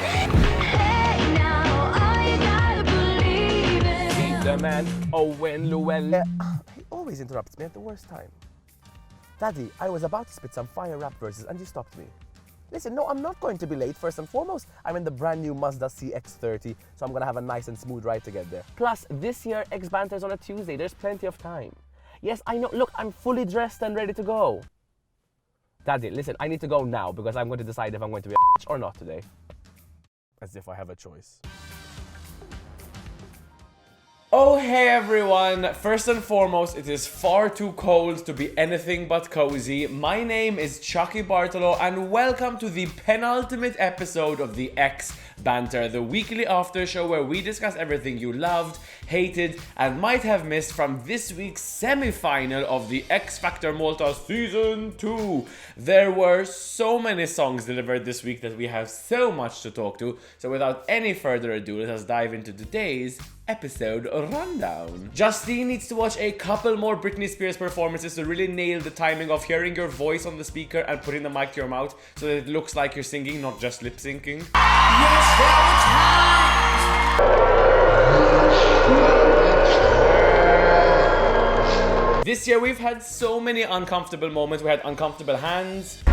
Hey, now all you gotta believe in. The man, Owen Llewellyn. He always interrupts me at the worst time. Daddy, I was about to spit some fire rap verses and you stopped me. Listen, no, I'm not going to be late. First and foremost, I'm in the brand new Mazda CX-30, so I'm gonna have a nice and smooth ride to get there. Plus, this year, X Banter's on a Tuesday. There's plenty of time. Yes, I know. Look, I'm fully dressed and ready to go. Daddy, listen, I need to go now because I'm going to decide if I'm going to be a bitch or not today. As if I have a choice. Oh hey everyone! First and foremost, it is far too cold to be anything but cozy. My name is Chucky Bartolo and welcome to the penultimate episode of the X Banter, the weekly after show where we discuss everything you loved, hated, and might have missed from this week's semi-final of the X Factor Malta Season 2. There were so many songs delivered this week that we have so much to talk to, so without any further ado, let us dive into today's episode rundown. Justine needs to watch a couple more Britney Spears performances to really nail the timing of hearing your voice on the speaker and putting the mic to your mouth so that it looks like you're singing, not just lip syncing. This year we've had so many uncomfortable moments. We had uncomfortable hands.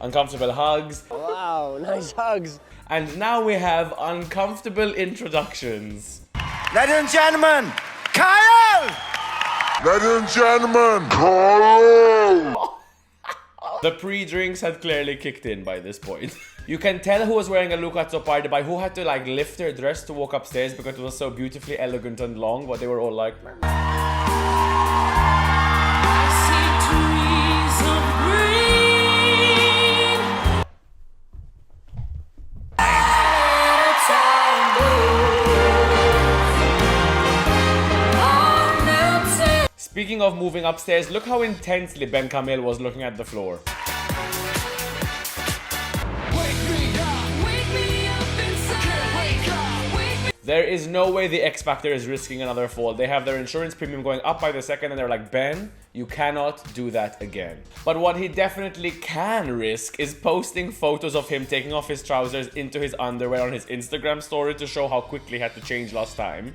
Uncomfortable hugs. Wow, nice hugs. And now we have uncomfortable introductions. Ladies and gentlemen, Kyle! Ladies and gentlemen, Carl! The pre-drinks had clearly kicked in by this point. You can tell who was wearing a look at party by who had to like lift their dress to walk upstairs because it was so beautifully elegant and long, but they were all like... Speaking of moving upstairs, look how intensely Ben Camille was looking at the floor. There is no way the X Factor is risking another fall. They have their insurance premium going up by the second and they're like, Ben, you cannot do that again. But what he definitely can risk is posting photos of him taking off his trousers into his underwear on his Instagram story to show how quickly he had to change last time.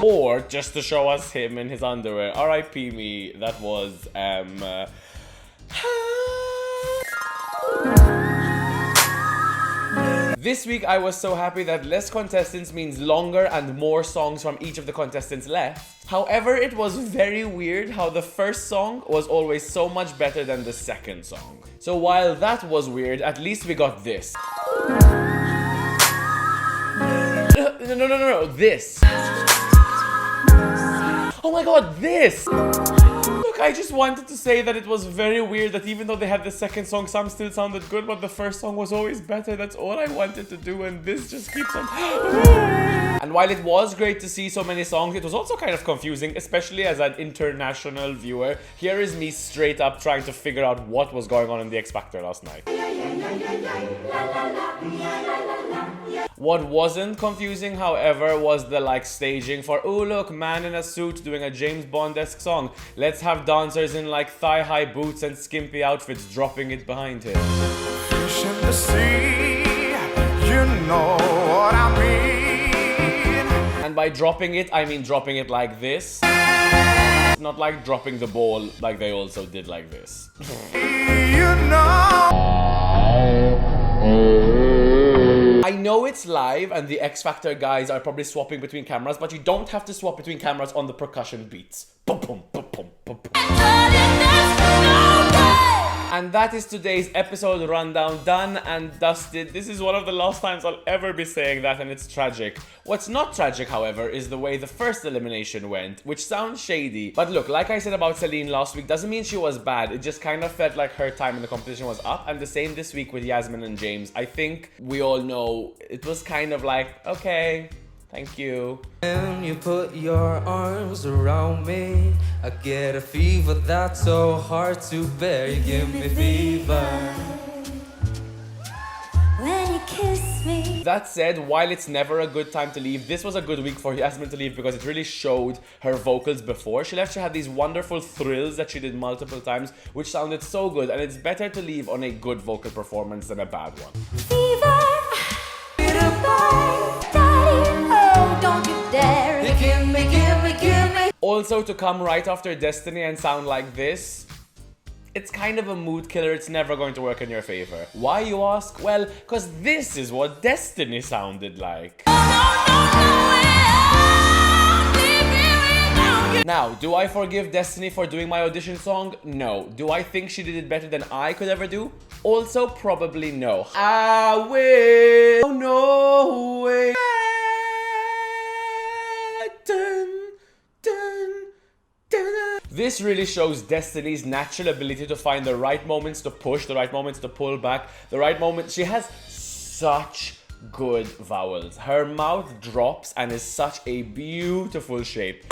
Or just to show us him in his underwear. R.I.P. me. That was, This week I was so happy that less contestants means longer and more songs from each of the contestants left. However, it was very weird how the first song was always so much better than the second song. So while that was weird, at least we got this. No, this. Oh my god, this! Look, I just wanted to say that it was very weird that even though they had the second song, some still sounded good, but the first song was always better. That's all I wanted to do, and this just keeps on... And while it was great to see so many songs, it was also kind of confusing, especially as an international viewer. Here is me straight up trying to figure out what was going on in the X Factor last night. What wasn't confusing, however, was the like staging for, oh look, man in a suit doing a James Bond-esque song. Let's have dancers in like thigh-high boots and skimpy outfits dropping it behind him. Fish in the sea, you know what I mean. And by dropping it, I mean dropping it like this. Not like dropping the ball like they also did like this. You know. I know it's live and the X Factor guys are probably swapping between cameras, but you don't have to swap between cameras on the percussion beats. Boom, boom, boom, boom, boom, boom. And that is today's episode rundown, done and dusted. This is one of the last times I'll ever be saying that, and it's tragic. What's not tragic, however, is the way the first elimination went, which sounds shady. But look, like I said about Celine last week, doesn't mean she was bad. It just kind of felt like her time in the competition was up, and the same this week with Yasmin and James. I think we all know it was kind of like, okay, thank you. When you put your arms around me, I get a fever that's so hard to bear. You give me fever. When you kiss me, That said, while it's never a good time to leave, this was a good week for Yasmin to leave because it really showed her vocals before she left. She had these wonderful thrills that she did multiple times, which sounded so good, and it's better to leave on a good vocal performance than a bad one. Also, to come right after Destiny and sound like this, it's kind of a mood killer. It's never going to work in your favor. Why, you ask? Well, because this is what Destiny sounded like. Now, do I forgive Destiny for doing my audition song? No. Do I think she did it better than I could ever do? Also, probably no. I will. No way. This really shows Destiny's natural ability to find the right moments to push, the right moments to pull back, the right moments. She has such good vowels. Her mouth drops and is such a beautiful shape.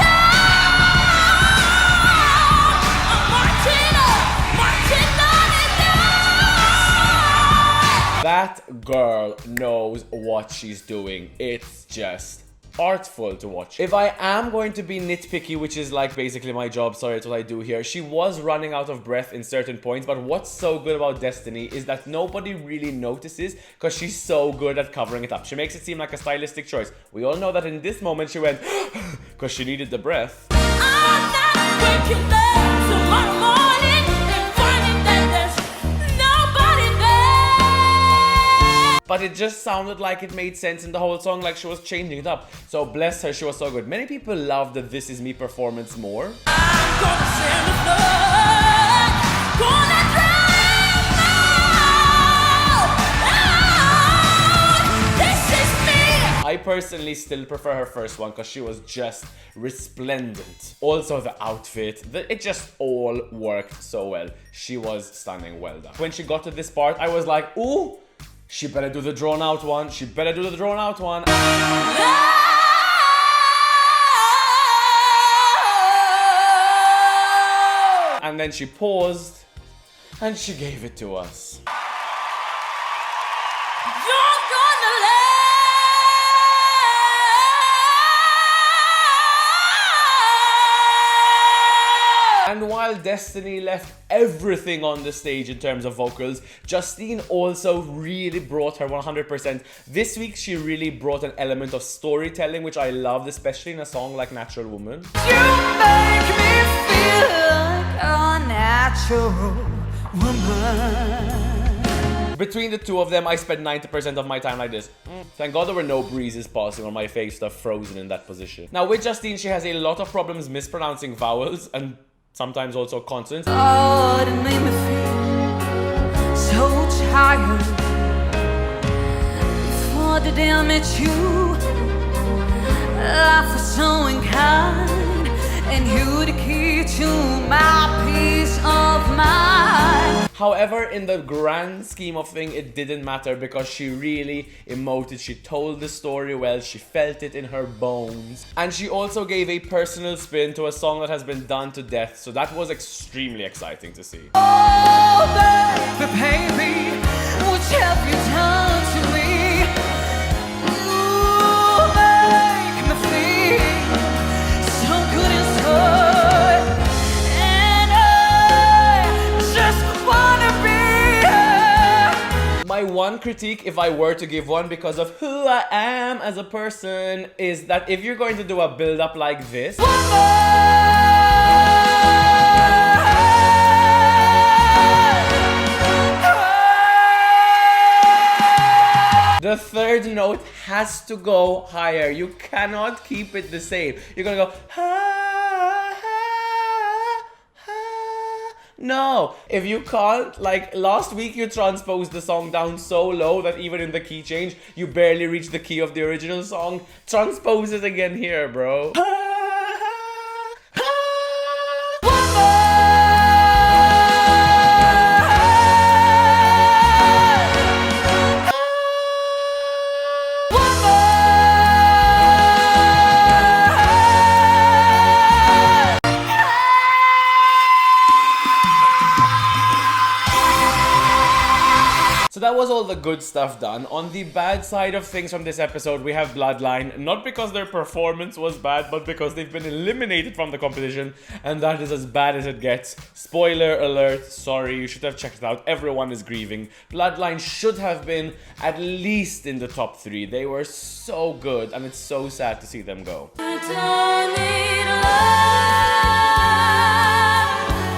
That girl knows what she's doing. It's just artful to watch. If I am going to be nitpicky, which is like basically my job, sorry, it's what I do here, she was running out of breath in certain points, but what's so good about Destiny is that nobody really notices because she's so good at covering it up. She makes it seem like a stylistic choice. We all know that in this moment she went because she needed the breath. But it just sounded like it made sense in the whole song, like she was changing it up. So bless her, she was so good. Many people love the This Is Me performance more. I personally still prefer her first one because she was just resplendent. Also the outfit, it just all worked so well. She was stunning, well done. When she got to this part, I was like, ooh, she better do the drawn out one. She better do the drawn out one. And then she paused and she gave it to us. And while Destiny left everything on the stage in terms of vocals, Justine also really brought her 100%. This week she really brought an element of storytelling, which I loved, especially in a song like Natural Woman. You make me feel like a natural woman. Between the two of them, I spent 90% of my time like this. Thank God there were no breezes passing on my face, stuff frozen in that position. Now with Justine, she has a lot of problems mispronouncing vowels and sometimes also consonants. Oh, it made me feel so tired. Before the day I met you, life was so unkind, and you the key to my peace of mind. However, in the grand scheme of things, it didn't matter because she really emoted. She told the story well. She felt it in her bones. And she also gave a personal spin to a song that has been done to death. So that was extremely exciting to see. Oh, baby, what have you done to me? You make me feel so good inside, and I just wanna be here. My one critique, if I were to give one because of who I am as a person, is that if you're going to do a build-up like this, the third note has to go higher. You cannot keep it the same. You're gonna go no, if you can't, like last week you transposed the song down so low that even in the key change, you barely reach the key of the original song. Transpose it again here, bro. So that was all the good stuff done. On the bad side of things from this episode, we have Bloodline, not because their performance was bad, but because they've been eliminated from the competition, and that is as bad as it gets. Spoiler alert, sorry, you should have checked it out. Everyone is grieving. Bloodline should have been at least in the top 3. They were so good, and it's so sad to see them go. I don't need love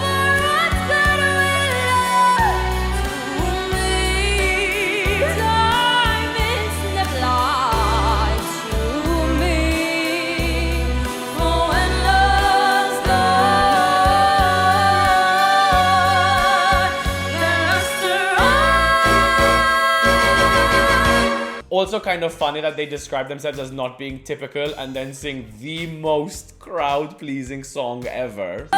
for what's better with love to me. Diamonds never lie to me. For when love's gone, then after all. Also kind of funny that they describe themselves as not being typical and then sing the most crowd-pleasing song ever.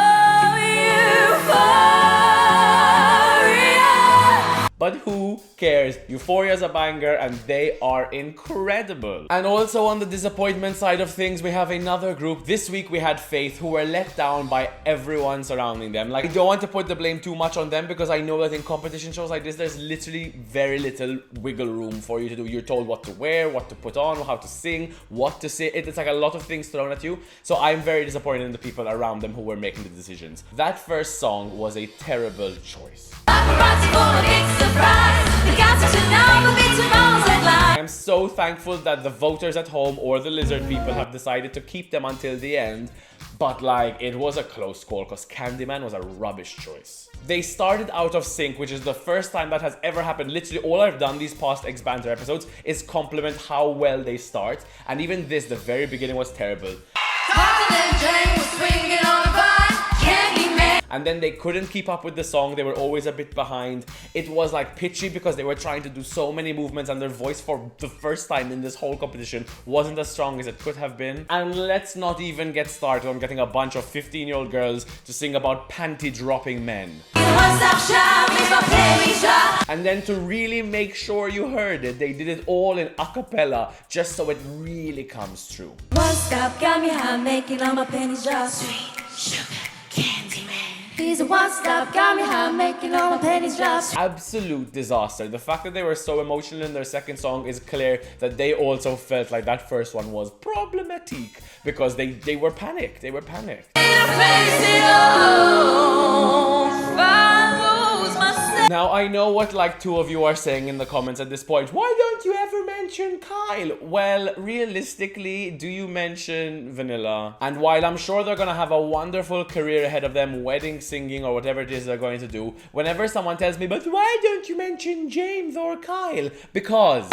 But who cares? Euphoria's a banger and they are incredible. And also on the disappointment side of things, we have another group. This week we had Faith, who were let down by everyone surrounding them. Like, I don't want to put the blame too much on them because I know that in competition shows like this, there's literally very little wiggle room for you to do. You're told what to wear, what to put on, how to sing, what to say. It's like a lot of things thrown at you. So I'm very disappointed in the people around them who were making the decisions. That first song was a terrible choice. I am so thankful that the voters at home or the lizard people have decided to keep them until the end, but like, it was a close call because Candyman was a rubbish choice. They started out of sync, which is the first time that has ever happened. Literally all I've done these past X Banter episodes is compliment how well they start, and even this, the very beginning was terrible. And then they couldn't keep up with the song. They were always a bit behind. It was like pitchy because they were trying to do so many movements and their voice for the first time in this whole competition wasn't as strong as it could have been. And let's not even get started on getting a bunch of 15-year-old girls to sing about panty-dropping men. And then to really make sure you heard it, they did it all in a cappella just so it really comes true. One stop got me high, making all my pennies drop. Sweet sugar candy man. He's a one stop got me high, making all my pennies drop. Absolute disaster. The fact that they were so emotional in their second song is clear that they also felt like that first one was problematic because they were panicked. They were panicked. Now, I know what like 2 of you are saying in the comments at this point. Why don't you ever mention Kyle? Well, realistically, do you mention Vanilla? And while I'm sure they're gonna have a wonderful career ahead of them, wedding singing or whatever it is they're going to do, whenever someone tells me, but why don't you mention James or Kyle? Because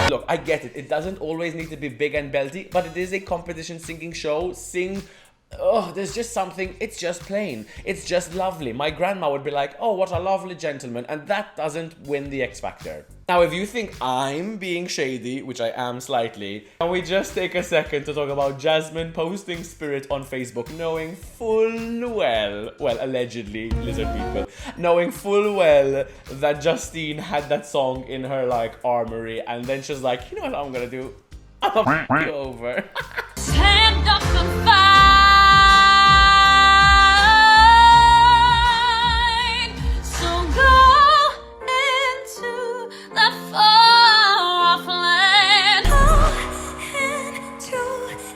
look, I get it. It doesn't always need to be big and belty, but it is a competition singing show. Sing. Oh, there's just something. It's just plain. It's just lovely. My grandma would be like, oh, what a lovely gentleman. And that doesn't win the X Factor. Now, if you think I'm being shady, which I am slightly, can we just take a second to talk about Jasmine posting Spirit on Facebook, knowing full well, allegedly, lizard people, knowing full well that Justine had that song in her, like, armory, and then she's like, you know what I'm gonna do? I'm gonna f*** you over. Stand up and fight. So go into the far off land. Go into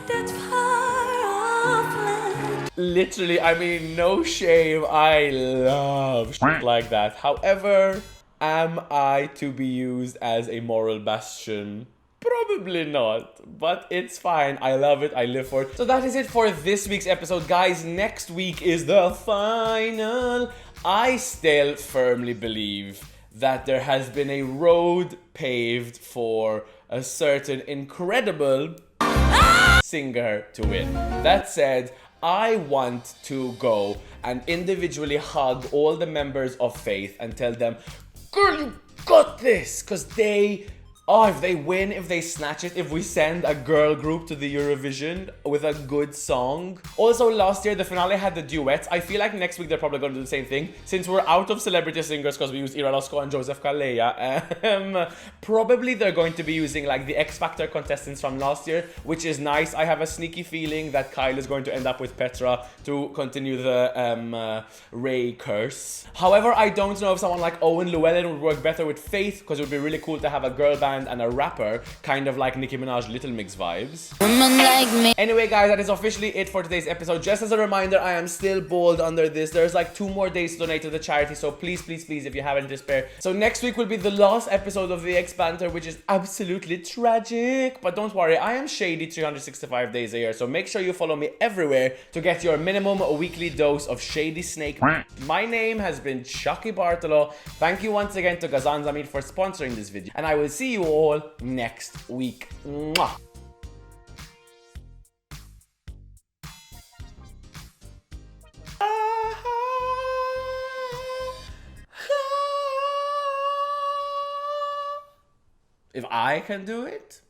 that far off land. Literally, I mean, no shame. I love shit like that. However, am I to be used as a moral bastion? Probably not, but it's fine. I love it. I live for it. So that is it for this week's episode, guys. Next week is the final. I still firmly believe that there has been a road paved for a certain incredible singer to win. That said, I want to go and individually hug all the members of Faith and tell them, girl, you got this, because they Oh, if they win, if they snatch it, if we send a girl group to the Eurovision with a good song. Also, last year, the finale had the duets. I feel like next week they're probably going to do the same thing. Since we're out of celebrity singers because we used Ira Losco and Joseph Kalea, probably they're going to be using like the X Factor contestants from last year, which is nice. I have a sneaky feeling that Kyle is going to end up with Petra to continue the Ray curse. However, I don't know if someone like Owen Llewellyn would work better with Faith, because it would be really cool to have a girl band and a rapper, kind of like Nicki Minaj Little Mix vibes. Women like me. Anyway, guys, that is officially it for today's episode. Just as a reminder, I am still bold under this. There's like 2 more days to donate to the charity, so please, please, please, if you haven't, despair. So next week will be the last episode of the X Banter, which is absolutely tragic. But don't worry, I am shady 365 days a year, so make sure you follow me everywhere to get your minimum weekly dose of shady snake. My name has been Chucky Bartolo. Thank you once again to Gazan Zamir for sponsoring this video, and I will see you all next week. Mwah. If I can do it,